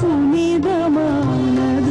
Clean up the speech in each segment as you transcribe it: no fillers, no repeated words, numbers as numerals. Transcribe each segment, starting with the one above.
புனிதமானது.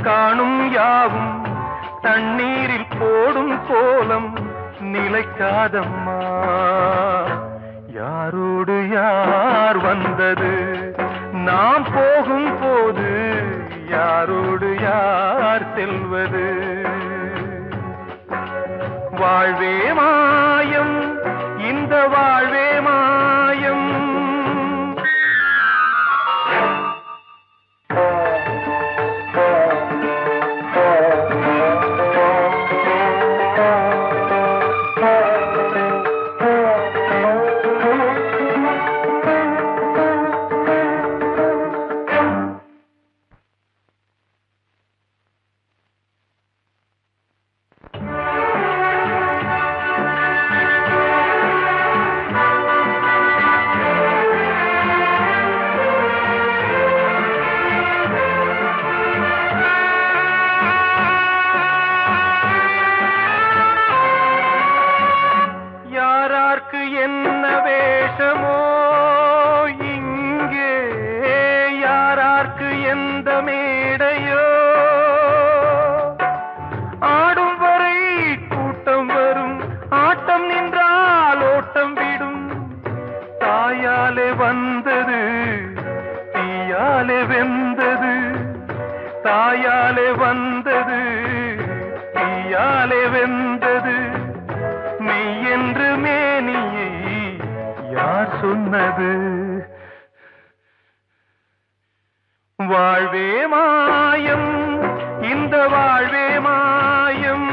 காணும் யாவும் தண்ணீரில் போடும் கோலம் நிலைக்காதம்மா. யாரோடு யார் வந்தது நாம் போகும் போது, யாரோடு யார் செல்வது? வாழ்வே மாயம், இந்த வாழ்வே மாயம். என்ன வேஷமோ இங்கே, யாரார்க்கு எந்த மேடையோ, ஆடும் வரை கூட்டம் வரும், ஆட்டம் நின்றால் ஓட்டம் விடும். தாயாலே வந்தது தீயாலே வெந்தது, தாயாலே வந்தது தீயாலே வெந்தது. மெய் என்று மேனியை யார் சொன்னது? வாழ்வே மாயம், இந்த வாழ்வே மாயம்.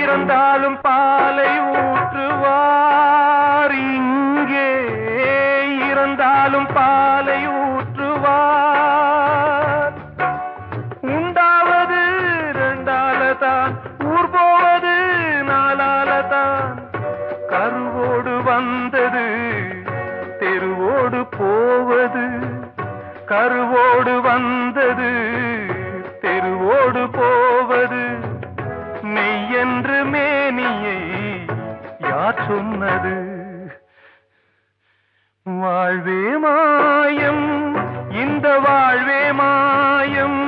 இறந்தாலும் பாலை ஊற்றுவார் இங்கே, இறந்தாலும் பாலை ஊற்றுவார். உண்டாவது ரெண்டாலதான், ஊர் போவது நாலாலதான். கருவோடு வந்தது தெருவோடு போவது, கருவோடு வந்தது தெருவோடு போவது. மெய் என்று மேனியை யார் சொன்னது? வாழ்வே மாயம், இந்த வாழ்வே மாயம்.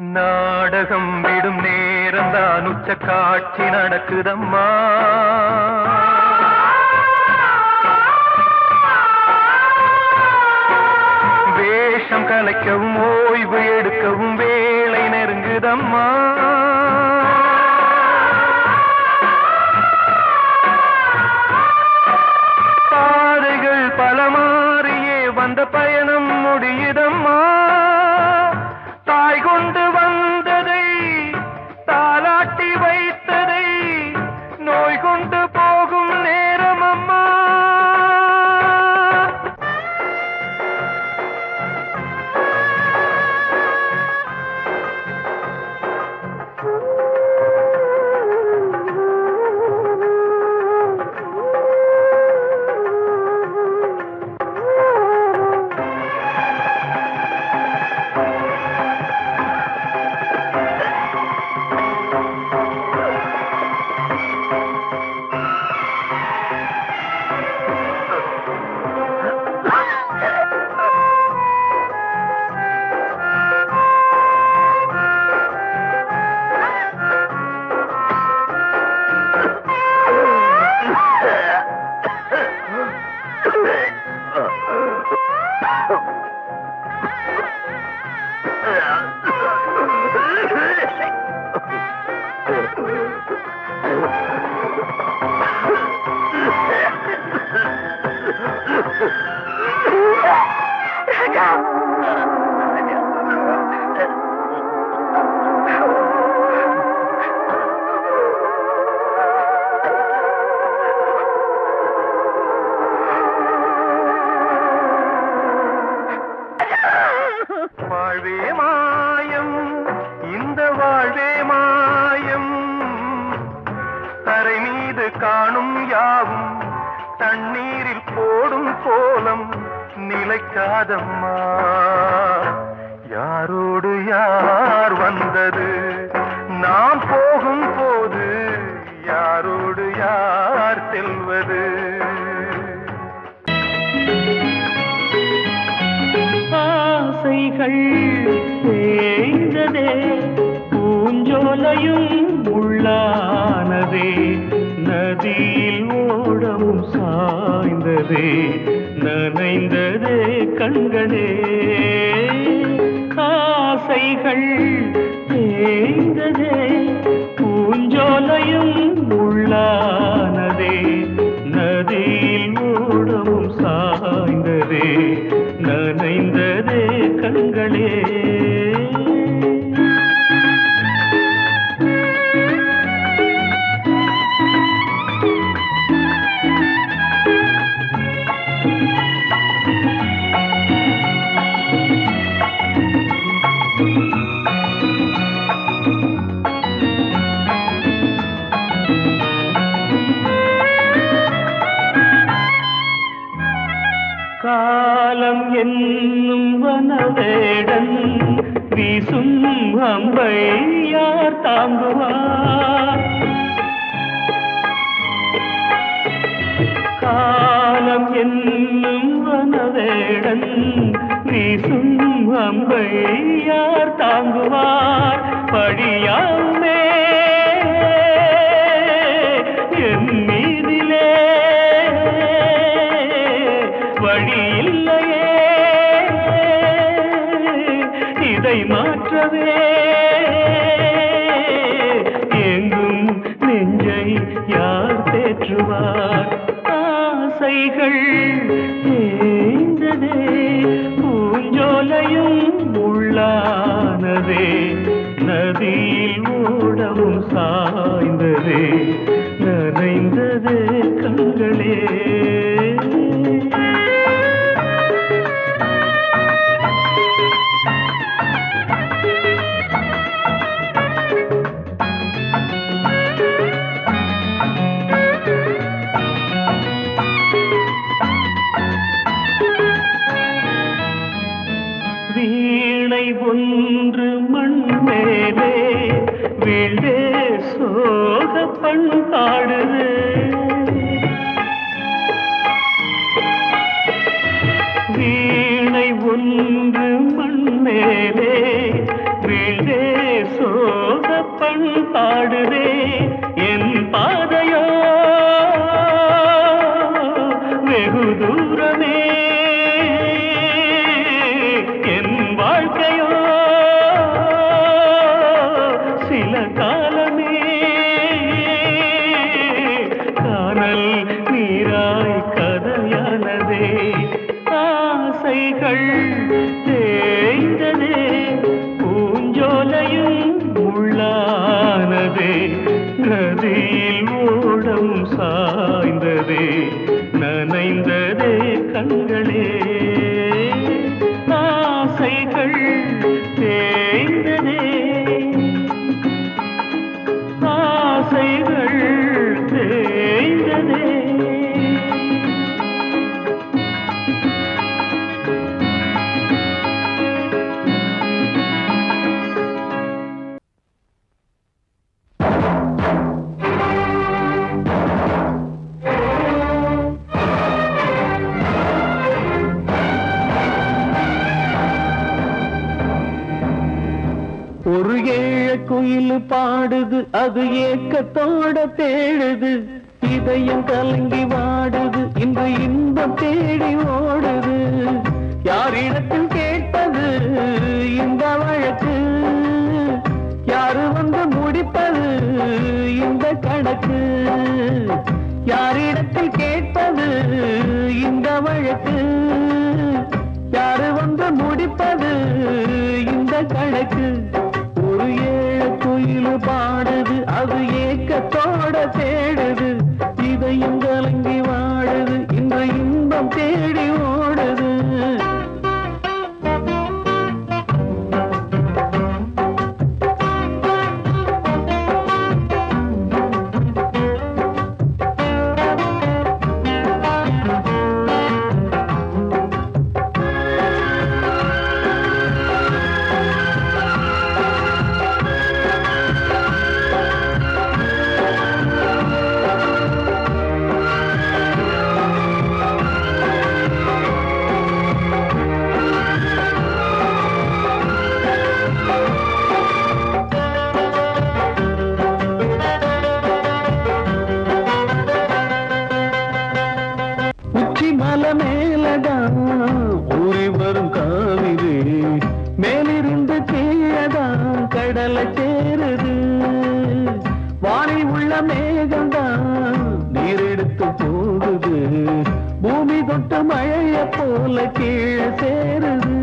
நாடகம் விடும் நேரம் தான் உச்ச காட்சி நடக்குதம்மா. வேஷம் கலைக்கவும் ஓய்வு எடுக்கவும் வேளை நெருங்குதம்மா. பாதைகள் பல மாறியே வந்த பயணம் முடியுதம்மா. தாய் கொண்டு வந்ததை தாலாட்டி வைத்ததை நோய் கொண்டு போகும் நேரம் அம்மா. வாழ்வே மாயம், இந்த வாழ்வே மாயம். தரை மீது காணும் யாவும் தண்ணீரில் போடும் கோலம் நிலைக்காதம்மா. யாரோடு யார் வந்தது நாம் போகும் போது, யாரோடு யார் செல்வது. ஆசைகள் தேய்ந்ததே, பூஞ்சோலையும் உள்ளானதே, நதியில் ஓடமும் சாய்ந்ததே, நனைந்ததே கண்களே. ஆசைகள் தேய்ந்ததே, பூஞ்சோலையும் உள்ளானதே, நதியில் ஓடமும் சாய்ந்ததே, நனைந்ததே கண்களே. காலம் என்னும் வனவேடன் வீசும் அம்பை யார் தாங்குவார். காலம் என்னும் வனவேடன் வீசும் அம்பை யார் தாங்குவார். படியாமே என் மீதிலே வழி இல்லையே, இதை மாற்றவே எங்கும் நெஞ்சை யார் தேற்றுவார். ஆசைகள் தேய்ந்ததே, பூஞ்சோலையும் உள்ளானதே, நதியில் ஓடமும் சாய்ந்ததே, நனைந்ததே கண்களே. வீணை ஒன்று மண் மேலே வீழ்ந்தே சோக பண்பாடுது. வீணை ஒன்று மண் மேலே வீழ்ந்தே பண்பாடுதே என் பாதையோ வெகு தூரமே என் வாழ்க்கையோ சில காலமே காணல் நீராய் கதையானதே ஆசைகள் தேய்ந்ததே பூஞ்சோலையும் உள்ளானதே நதியில் ஓடம் சாய்ந்ததே நனைந்ததே கண்களே ஆசைகள் தேய்ந்ததே ஆசைகள் தேய்ந்ததே ஒரு ஏழ குயில் பாடுது அது ஏக்கத்தோட தேடுது இதயம் கலங்கி வாடுது இன்று இன்பம் தேடி ஓடுது யாரிடத்தில் கேட்பது இந்த வழக்கு யாரு வந்து முடிப்பது இந்த கணக்கு யாரிடத்தில் கேட்பது இந்த வழக்கு யாரு வந்து முடிப்பது இந்த கணக்கு ஒரு ஏழ குயில் பாடுது அது ஏக்கத்தோட தேடுது இதயம் கலங்கி வாடுது இன்று இன்பம் தேடி ஓடுது மலை மேலதான் ஊறி வரும் காவிரி மேலிருந்து கீழதான் கடலை சேருது வானில் உள்ள மேகம்தான் நீரெடுத்து போகுது பூமி தொட்டு மழைய போல கீழே சேருது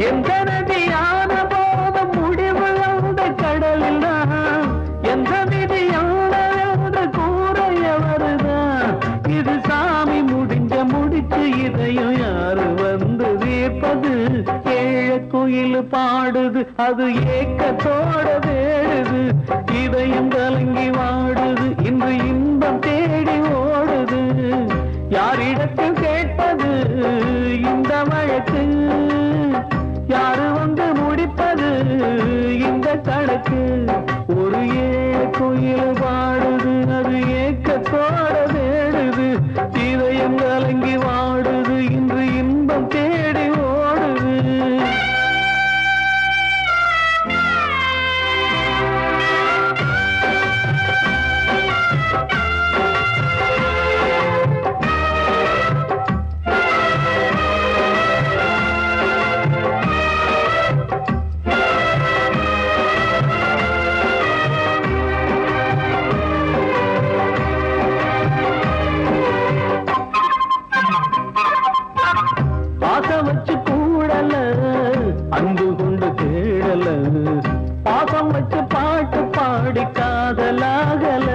எந்த நதியான போத முடிவு அந்த கடலில் தான் எந்த விதியான கூறைய வருதான் இது சாமி முடிச்சு இதையும் யாரு வந்து தீர்ப்பது ஏழ குயில் பாடுது அது ஏக்கத்தோட தேடுது இதயம் கலங்கி வாடுது இன்று இன்பம் தேடி ஓடுது யாரிடத்தில் கேட்பது இந்த வழக்கு யாரு வந்து முடிப்பது இந்த கணக்கு ஒரு ஏழ குயில் பாடுது அது ஏக்கத்தோட தேடுது இதயம் கலங்கி வாடுது இன்று இன்பம் தேடி ஓடுது பாசம் வச்சு கூடல அன்பு கொண்டு தேடல பாசம் வச்சு பாட்டு பாடி காதலாகல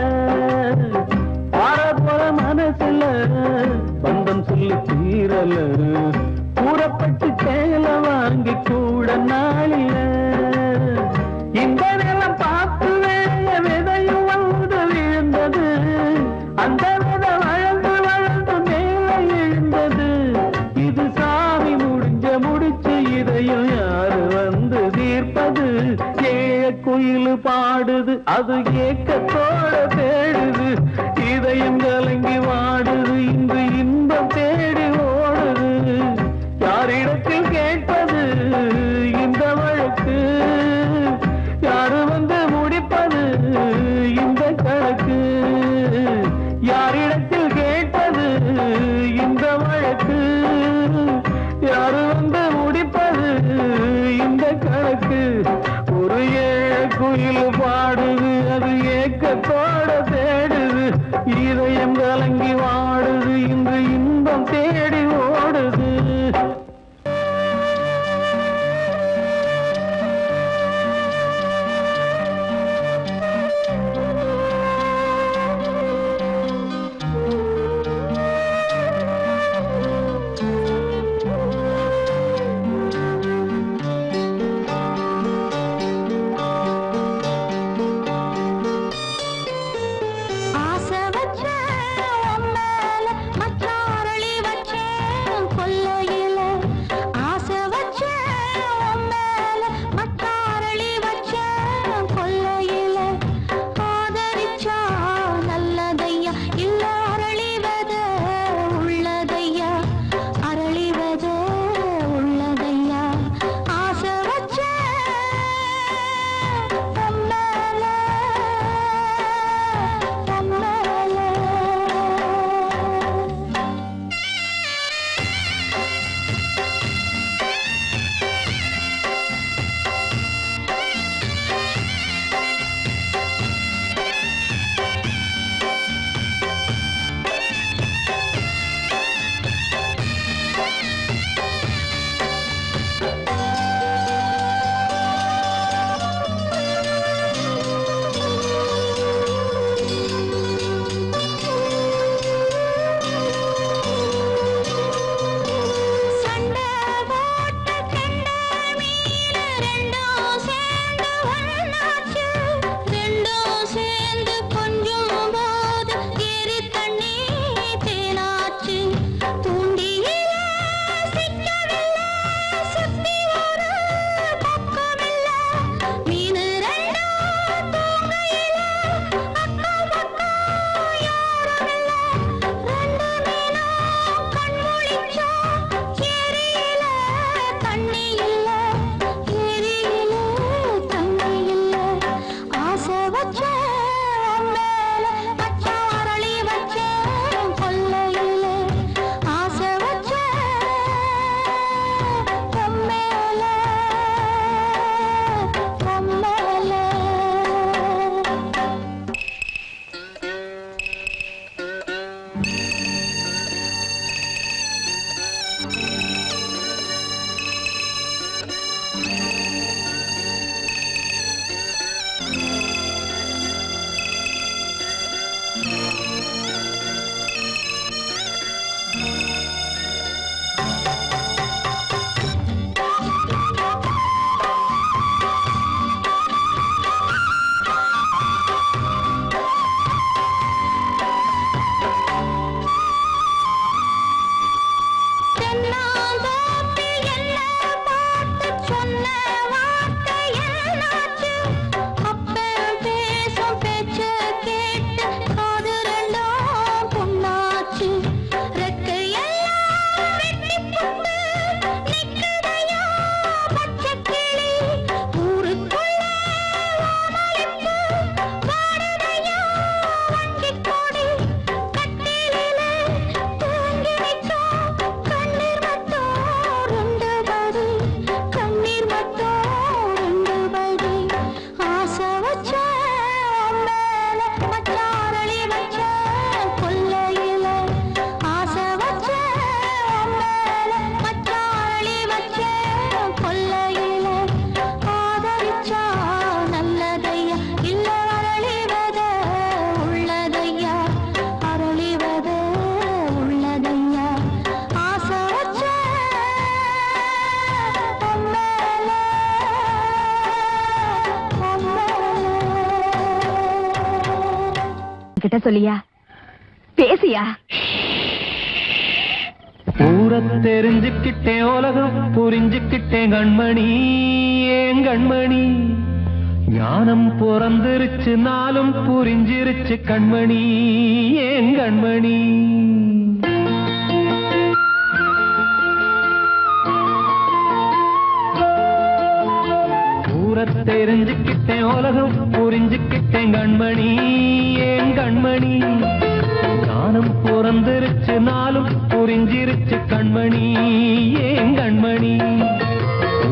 பார போல மனசுல பந்தம் சொல்லி தீரல கூறப்பட்டு சேல வாங்கி கூட நாளில இந்த நிலம் பார்த்து வேய விதையும் வந்து விழுந்தது அந்த விதை வளர்ந்து வளர்ந்து மேலே எழுந்தது இது சாமி முடிச்சு இதையும் யாரு வந்து தீர்ப்பது ஏழ குயில் பாடுது அது ஏக்கத்தோட தேடுது இதயம் கலங்கி வாடுது இன்று இன்பம் தேடி ஓடுது யாரிடத்தில் கேட்பது இந்த வழக்கு யாரு வந்து முடிப்பது கணக்கு ஒரு ஏழை குயில் பாடுது அது ஏக்கத்தோட தேடுது இதயம் கலங்கி வாடுது இன்று இன்பம் தேடி ஓடுது கிட்ட சொல்லியா பேசியா ஊர தெரிஞ்சுக்கிட்டேன் உலகம் புரிஞ்சுக்கிட்டேன் கண்மணி ஏன் கண்மணி ஞானம் பிறந்திருச்சு நாளும் புரிஞ்சிருச்சு கண்மணி ஏன் கண்மணி ஊர தெரிஞ்சுக்கிட்டேன் உலகம் புரிஞ்சுக்கிட்டேன் கண்மணி ஏன் கண்மணி ஞானம் பிறந்திருச்சு நாளும் புரிஞ்சிருச்சு கண்மணி ஏன் கண்மணி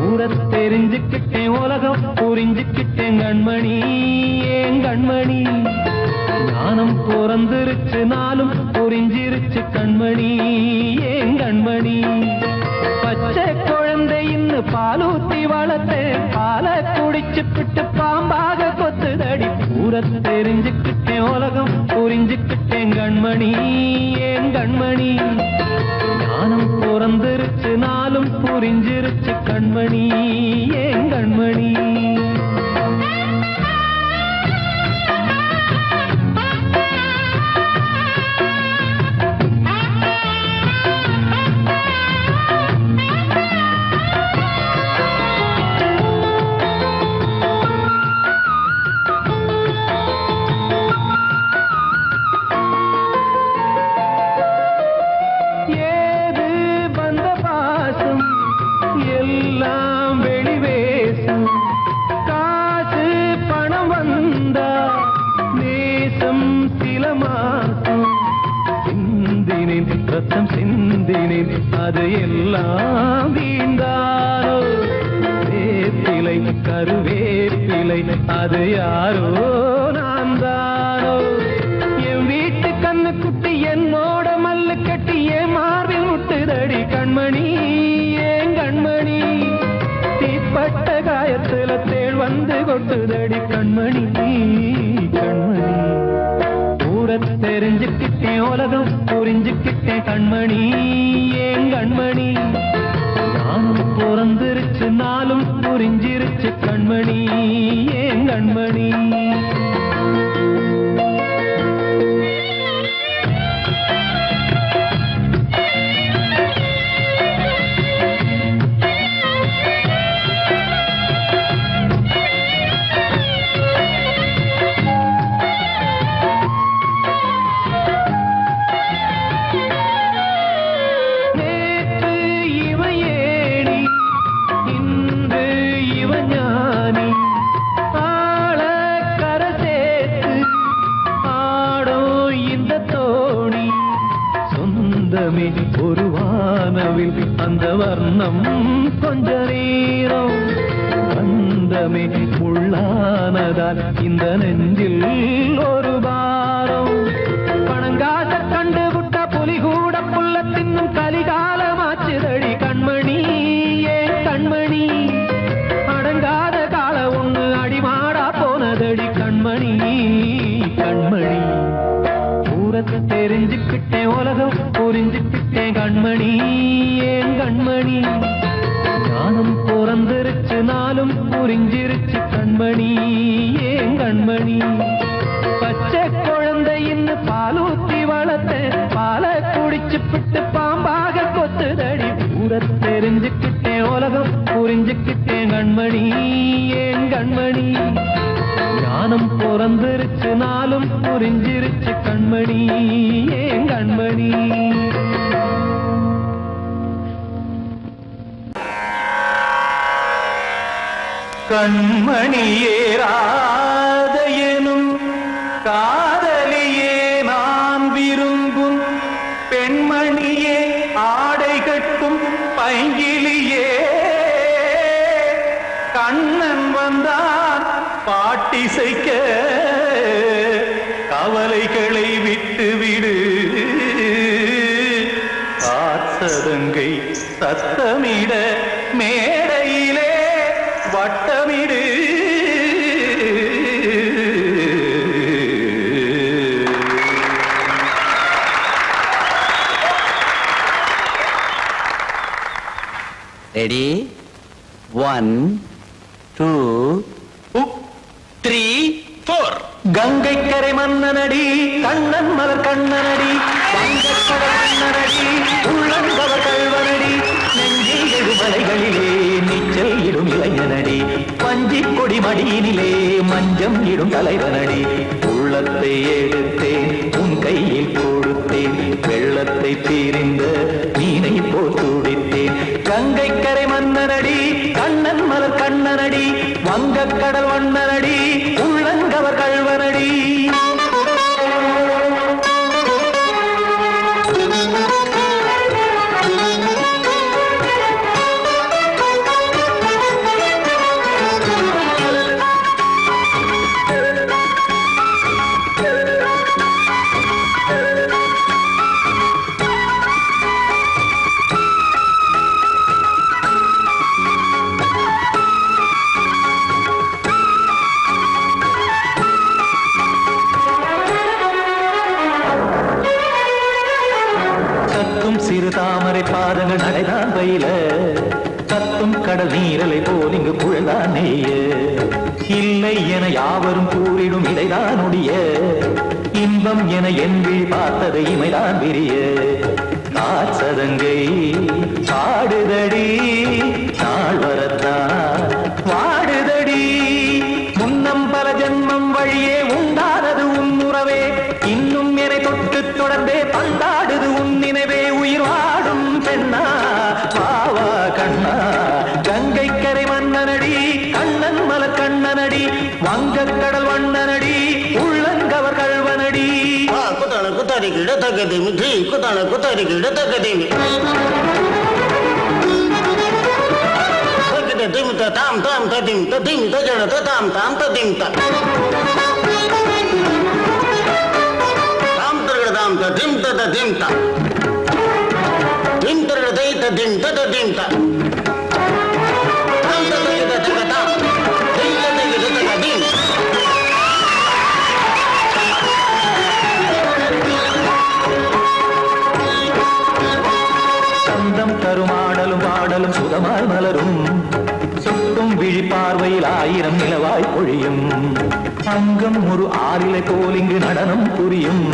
ஊர ஊரை தெரிஞ்சுக்கிட்டேன் உலகம் புரிஞ்சுக்கிட்டேன் கண்மணி ஏன் கண்மணி ஞானம் பிறந்திருச்சு நாளும் புரிஞ்சிருச்சு கண்மணி ஏன் கண்மணி பச்சை குழந்தை இன்னும் பாலூத்தி வளர்த்தேன் பாலை குடிச்சு பிட்டு பாம்பாக கொத்துதடி ஊரை தெரிஞ்சுக்கிட்டேன் உலகம் புரிஞ்சுக்கிட்டேன் கண்மணி ஏன் கண்மணி ஞானம் பிறந்திருச்சு நாளும் புரிஞ்சிருச்சு கண்மணி ஏன் கண்மணி அது எல்லாம் வீண்டாரோ வேப்பிலை கருவேப்பிலை அது யாரோ நான் தானோ என் வீட்டு கண்ணு குட்டி என்னோட மல்லு கட்டி என் மார்பில் முட்டுதடி கண்மணி ஏன் கண்மணி தீப்பட்ட காயத்துல தேள் வந்து கொட்டுதடி கண்மணி கண்மணி ஊரை தெரிஞ்சுக்கிட்டேன் உலகம் புரிஞ்சுக்கிட்டேன் கண்மணி ஏன் கண்மணி ஞானம் பிறந்திருச்சு நாளும் புரிஞ்சிருச்சு கண்மணி ஏன் கண்மணி ஒரு வானவில் அந்த வர்ணம் கொஞ்ச நேரம் வந்தமே உள்ளானதால் இந்த நெஞ்சில் ஒரு பாரம் பணங்காச கண்டு விட்ட புலி கூட புல்ல தின்னும் கலிகாலமாச்சுதடி கண்மணி ஏன் கண்மணி அடங்காத கால ஒண்ணு அடிமாடா போனதடி கண்மணி கண்மணி தெரிஞ்சுக்கிட்டேன் உலகம் புரிஞ்சுக்கிட்டேன் கண்மணி ஏன் கண்மணி ஞானம் பிறந்திருச்சு நாளும் புரிஞ்சிருச்சு கண்மணி ஏன் கண்மணி பச்சை குழந்தை இன்னும் பாலூத்தி வளர்த்தேன் பாலை குடிச்சு பிட்டு பாம்பாக கொத்துதடி ஊரை தெரிஞ்சுக்கிட்டேன் உலகம் புரிஞ்சுக்கிட்டேன் கண்மணி ஏன் கண்மணி ஞானம் பிறந்திருச்சு நாளும் புரிஞ்சிருச்சு கண்மணி ஏன் கண்மணி கண்மணியே ராதையனும் காதலியே நான் விரும்பும் பெண்மணியே ஆடை கட்டும் பைங்கிலியே கண்ணன் வந்தான் பாட்டிசைக்க கவலைகளை விட்டுவிடு காத்ததங்கை சத்தமிட மேடையிலே வட்டமிடு ரெடி 1 2 3 4 கங்கை கரை மன்னனடி கண்ணன் மலர் கண்ணனடி வங்கக்கடல் மன்னனடி உள்ளங்கவர் கல்வனடி நெஞ்சில் எழுமலைகளிலே நீச்சல் இடும் இளைஞனடி பஞ்சி கொடி மடியினிலே மஞ்சம் இடும் தலைவனடி உள்ளத்தை எடுத்தேன் உன் கையில் கொடுத்தேன் வெள்ளத்தை தீரிந்த மீனை போல் துடித்தேன் கங்கை கரை மன்னனடி கண்ணன் மலர் கண்ணனடி வங்கக்கடல் வண்ணனடி உள்ளங்கவர் கல்வனடி நீரலை போல் இங்கு குழந்தான் நெய்ய இல்லை என யாவரும் கூறிடும் இடைதான் உடைய இன்பம் என என்பில் பார்த்தது இமைதான் விரிய காசதங்கை பாடுதடி நாள் வரத்தான் வாடுதடி முன்னம் பல ஜென்மம் வழியே உண்டானது உன் உறவே இன்னும் என்னை தொட்டு தொடர்ந்தே பந்தாடுது உன் நினைவே உயிர் வாடும் பெண்ணா பாவா கண்ணா கங்கை கரை மன்னனடி கண்ணன் மலர் கண்ணனடி வங்கக் கடல் வண்ணனடி உள்ளங்கவர் கல்வனடி குத்தான குத்தாரி கிட தகதிமி தி குத்தான குத்தாரி கிட தகதிமி தகத திம் த தாம் தாம் ததிம் ததிம் தஜன த தாம் தாம் ததிம் த தாம் தரகட தாம் த திம் த ததிம் த திம் தரகட தை த திம் த ததிம் த தாம் த தகத தகதாம் தை த தகத தகதிம் சந்தம் தருமாடலும் பாடலும் சுகமாய் மலரும் சுட்டும் விழிப்பார்வையில் ஆயிரம் நிலவாய் பொழியும் அங்கம் ஒரு ஆறிலை போல் இங்கு நடனம் புரியும்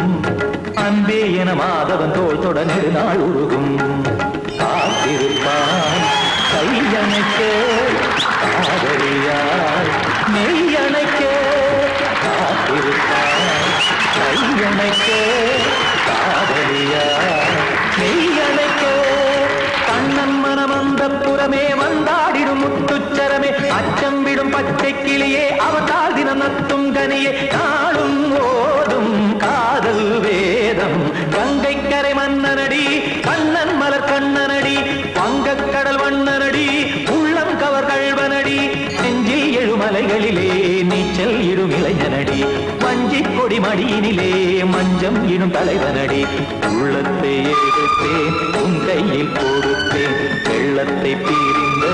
அன்பே என மாதவன் தோள் தொட நெடுநாள் உருகும் காத்திருப்பான் கையணைக்க காதலியார் மெய்யணைக்க காத்திருப்பான் கையணைக்க காதலியார் மெய்யணைக்க கண்ணன் மனமந்த புறமே வந்தாடிடும் முத்துச்சரமே அச்சம் விடும் பச்சை கிளியே அவதால் தினம் நத்தும் கனியே நாளும் ஓதும் காதல் வேதம் கங்கை கரை மன்னனடி கண்ணன் மலர் கண்ணனடி வங்கக் கடல் வண்ணனடி உள்ளம் கவர் கல்வனடி நெஞ்சில் எழுமலைகளிலே நீச்சல் இடும் இளைஞனடி வஞ்சி கொடி மடியினிலே மஞ்சம் இடும் தலைவனடி உள்ளத்தை எடுத்தேன் உன் கையில் கொடுத்தேன் வெள்ளத்தை பிரிந்த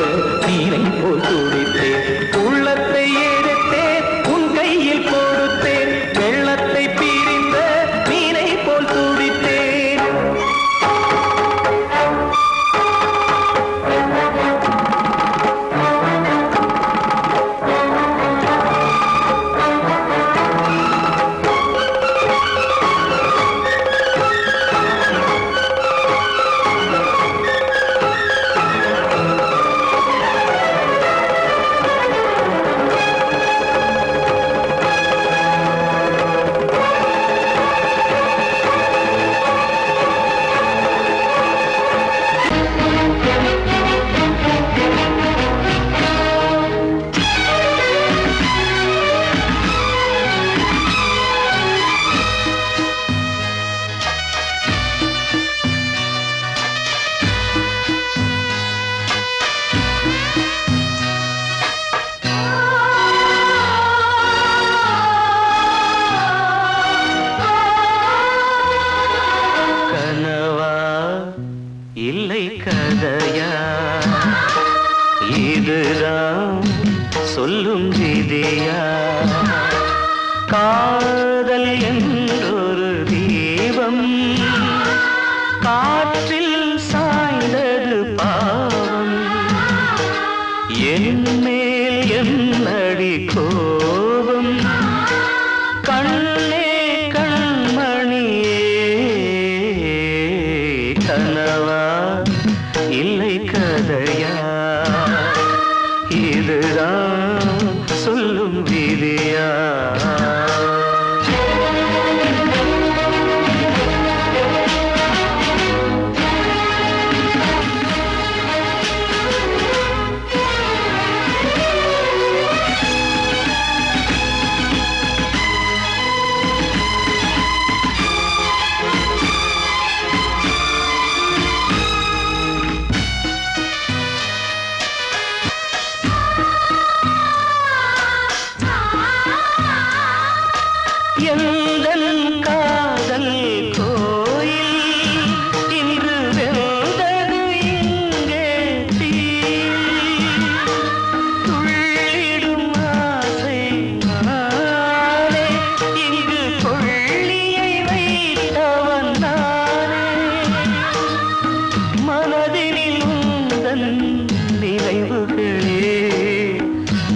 நீரை போல் துடித்தேன் உள்ளத்தை எடுத்தேன் உன் கையில் கொடுத்தேன் வெள்ளத்தை பிரிந்த நீரை போல் துடித்தேன் இல்லை கதையா இதுதான் சொல்லும் விதியா காதல் என்றொரு தீபம் காற்றில் சாய்ந்தது பாவம் என் மேல் என்னடி கோபம் கண்ணே கண்மணியே கனவா இல்லை கதையா இதுதான் சொல்லும் விதியா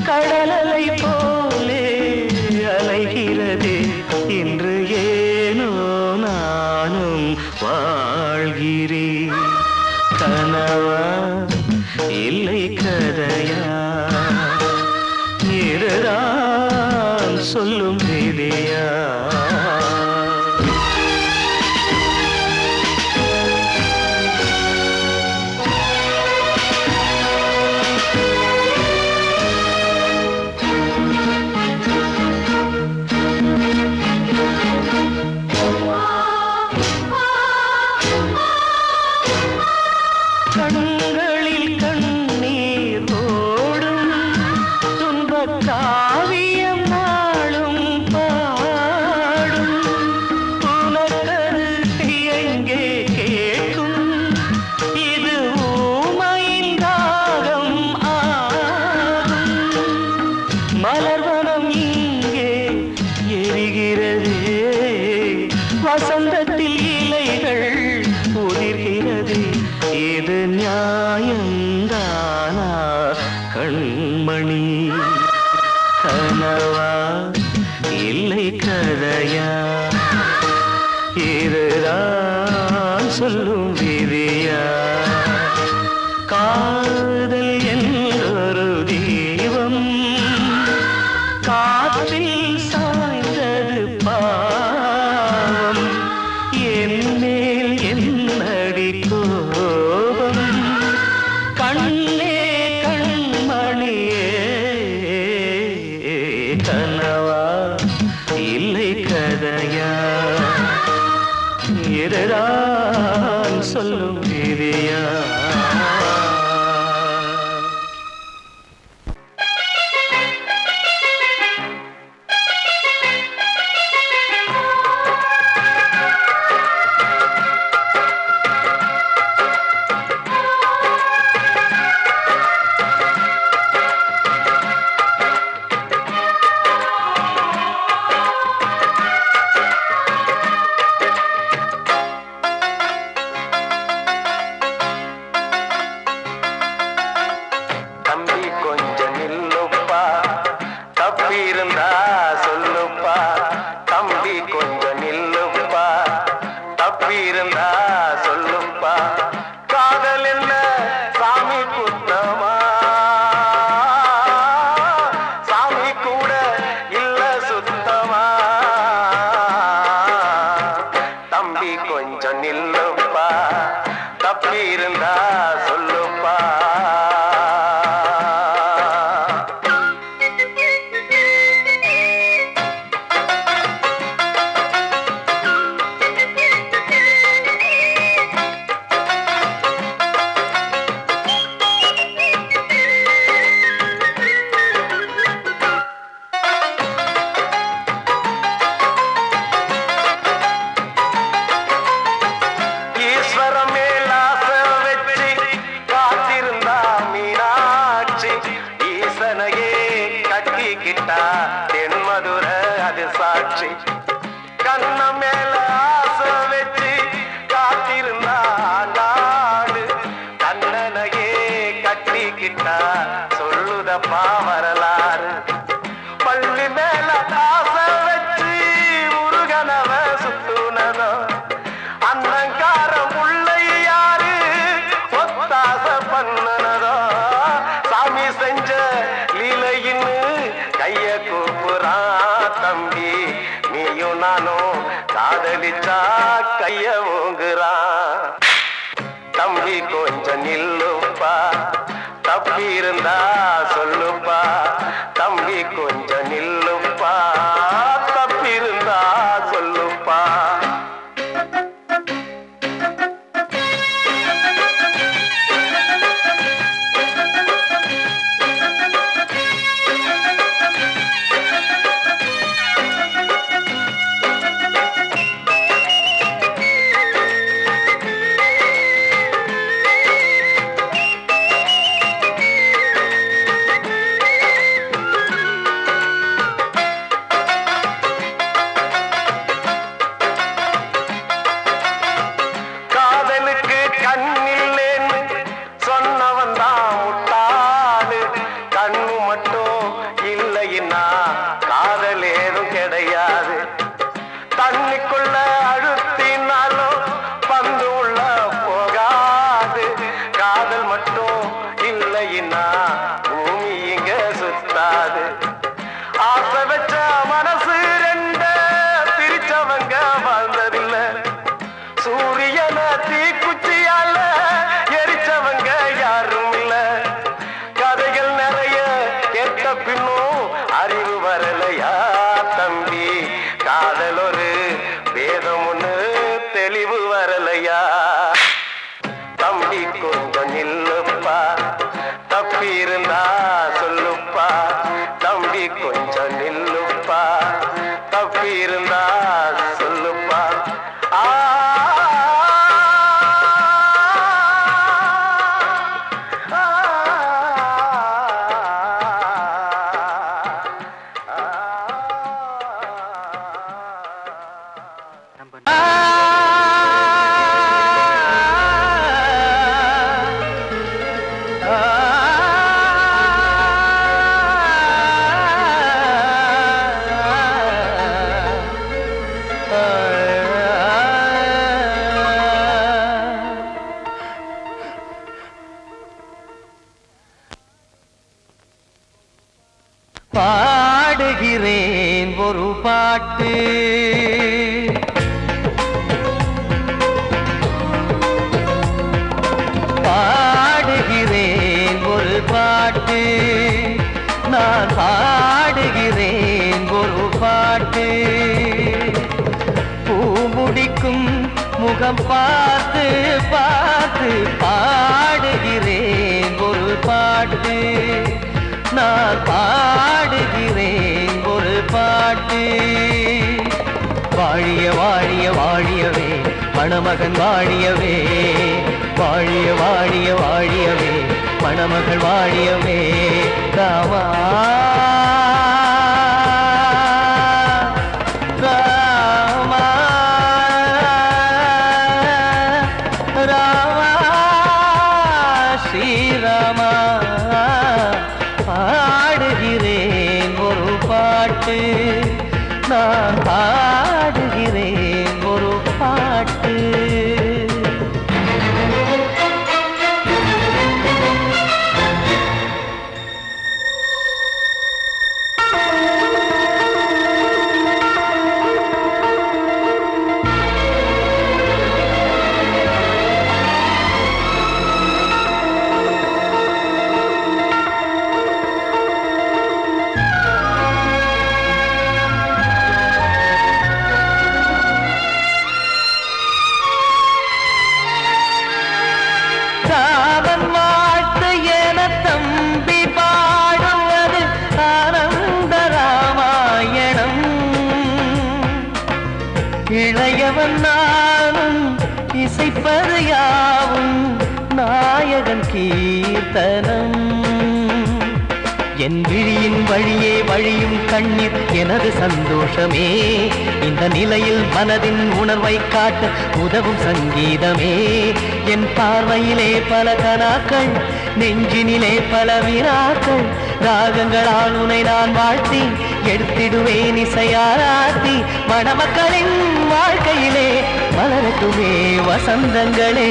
கடலலை போலே அலைகிறதே இன்று ஏனோ நானும் வாழ்கிறேன். கனவா இல்லை கதையா, இதுதான் சொல்லும் விதியா? கண்களில் கண்ணீர் ஓடும் துன்பக் காவியம் நாளும் பாடும். உனக்கது எங்கே கேட்கும், இது ஊமையின் தாகம் ஆகும். மலர்வனம் இங்கே எரிகிறதே, வசந்தத்தில் இலைகள் உதிர்கிறது. இது நியாயந்தானா கண்மணி? கனவா இல்லை கதையா, இதுதான் சொல்லும் விதியா? காதல் என்றொரு தீபம் காற்றில் சாய்ந்தது பாவம். என் மேல் என்னடி கோபம்? கண்ணே கண்மணியே, கனவா இல்லை கதையா, இதுதான் சொல்லும் விதியா? சொல்லுதப்பா வரலாறு. பள்ளி மேல ஆசை வச்சு முருகனவ சுத்துனதோ, அன்னங்காரம் உள்ள யாரு ஒத்தாச பண்ணுனதோ, சாமி செஞ்ச லீலையின்னு கைய கூப்புறான் தம்பி. நீயும் நானும் காதலிச்சா கைய ஓங்குறான். தம்பி கொஞ்சம் நில்லுப்பா, தப்பி இருந்தா சொல்லுப்பா. தம்பி கொஞ்சம் நில்லுப்பா, தப்பி இருந்தா சொல்லுப்பா. கண்ணில்லேன்னு சொன்னவன் தான் முட்டாளு. கண்ணு மட்டும் இல்லைன்னா காதல் ஏதும் கிடையாது. தண்ணிக்குள்ள அழுத்தினாலும் பந்து உள்ள போகாது. காதல் மட்டும் இல்லைன்னா பூமி இங்க சுத்தாது. ஆசை வச்ச மனசு ரெண்ட பிரிச்சவங்க வாழ்ந்ததில்லை. சூரியன தீக்குச்சியால எரிச்சவங்க யாரும் இல்ல. கதைகள் நிறைய கேட்ட பின்னும் அறிவு வரலையா தம்பி? காதல் ஒரு வேதம் ஒண்ணு தெளிவு வரலையா தம்பி? கொஞ்சம் நில்லுப்பா, தப்பி இருந்தா சொல்லுப்பா. தம்பி கொஞ்சம் நில்லுப்பா, தப்பி இருந்தா சொல்லுப்பா. பாடுகிறேன் ஒரு பாட்டு, பாடுகிறேன் ஒரு பாட்டு, நான் பாடுகிறேன் ஒரு பாட்டு. பூமுடிக்கும் முகம் பார்த்து பார்த்து பாடுகிறேன் ஒரு பாட்டு, நான் பாடுகிறேன் ஒரு பாட்டு. வாழிய வாழிய வாழியவே மணமகன் வாழியவே, வாழிய வாழிய வாழியவே மணமகள் வாழியவே. ராமா ராமா ராமா ஸ்ரீராமா. பாடுகிறேன் ஒரு பாட்டு, நான் பாடுகிறேன் ஒரு பாட்டு. இளையவன் நானும் இசைப்பது யாவும் நாயகன் கீர்த்தனம். என் விழியின் வழியே வழியும் கண்ணீர் எனது சந்தோஷமே. இந்த நிலையில் மனதின் உணர்வை காட்ட உதவும் சங்கீதமே. என் பார்வையிலே பல கனாக்கள், நெஞ்சினிலே பல வினாக்கள். ராகங்களால் உனை நான் வாழ்த்தி எடுத்திடுவேன் இசையாராத்தி. மணமக்களின் வாழ்க்கையிலே மலரட்டுமே வசந்தங்களே.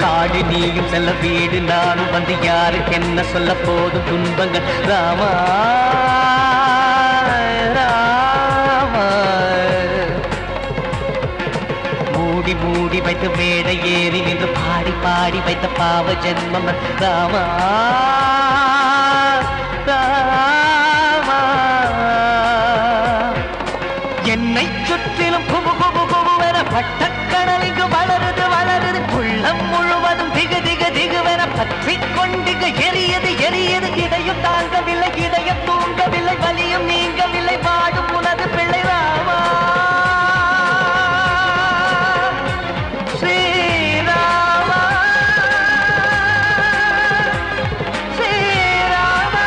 காடு நீயும் செல்ல வீடு நானும் வந்து யாருக்கு என்ன சொல்ல போதும் துன்பங்கள். ராமா ராமா மூடி வைத்து மேடை ஏறி நின்று பாடி பாடி வைத்த பாவ ஜென்மம் ராமா ராமா. என்னை சுற்றிலும் குபு குபு குபுவென பட்டக்கடல் இங்கு வளருது வளருது, உள்ளம் முழுவதும் திகு திகு திகுவென பற்றி கொண்டிக எரியது எரியது. இதையும் தாங்கவில்லை இதயம் தூங்கவில்லை, வலியும் நீங்கவில்லை, வாடும் உனது பிள்ளை ராமா ஸ்ரீராமா ஸ்ரீராமா.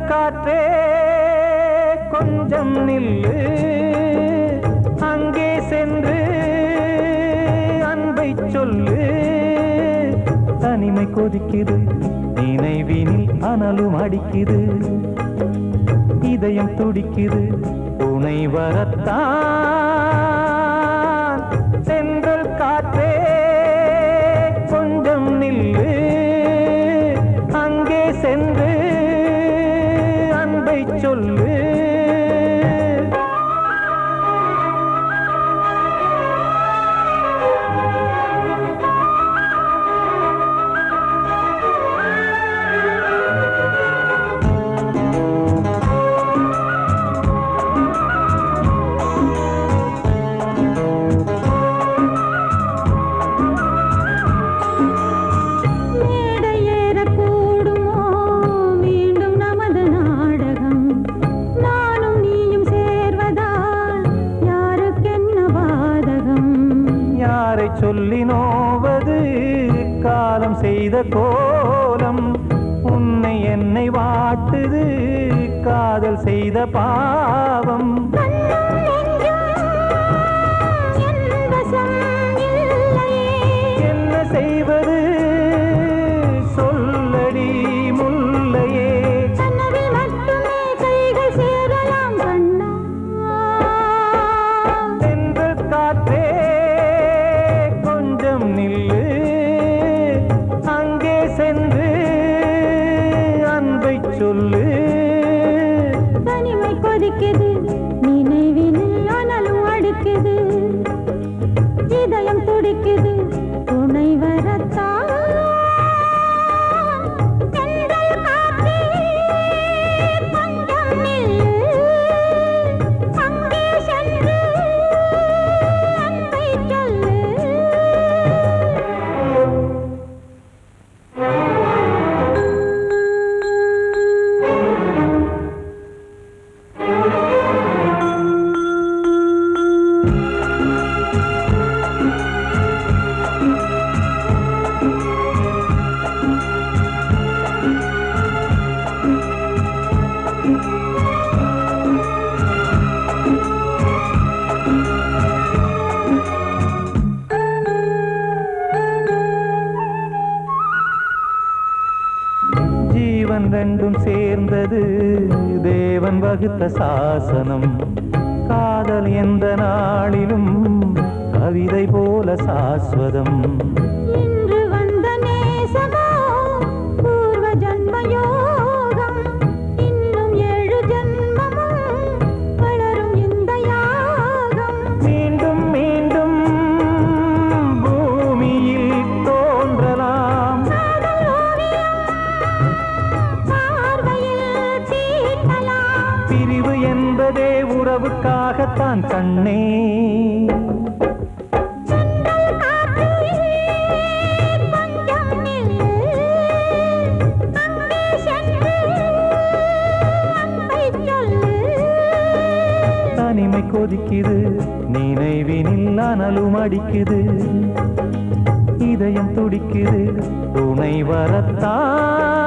காற்றே கொஞ்சம் நில்லு, அங்கே சென்று அன்பை சொல்லு. தனிமை கொதிக்குது, நினைவினில் அனலும் அடிக்குது, இதயம் துடிக்குது துணை வரத்தான். சென்றல் காற்றே கொஞ்சம் நில்லு, அங்கே சென்று அன்பை சொல்லு. சொல்லி நோவது காலம் செய்த கோலம், உன்னை என்னை வாட்டுது காதல் செய்த பாவம். என்ன செய்வது சொல்லடி முல்லையே, சென்று காற்றே நில்லு, அங்கே சென்று அன்பை சொல்லு. தனிமை கொதிக்குது, நினைவினில் அனலும் அடிக்குது, இதயம் துடிக்குது துணை வரத்தான். ஜீவன் ரெண்டும் சேர்ந்தது தேவன் வகுத்த சாசனம், காதல் எந்த நாளிலும் கவிதை போல சாஸ்வதம். இன்று வந்த நேசமோ பூர்வ ஜன்மயோகம், இன்னும் 7 ஜன்மமும் வளரும் இந்த யாகம். மீண்டும் மீண்டும் பூமியில் தோன்றலாம், உறவுக்காகத்தான் கண்ணே. தனிமை கொதிக்குது, நினைவினில் அனலும் அடிக்குது, இதயம் துடிக்குது, துணை வரத்தான்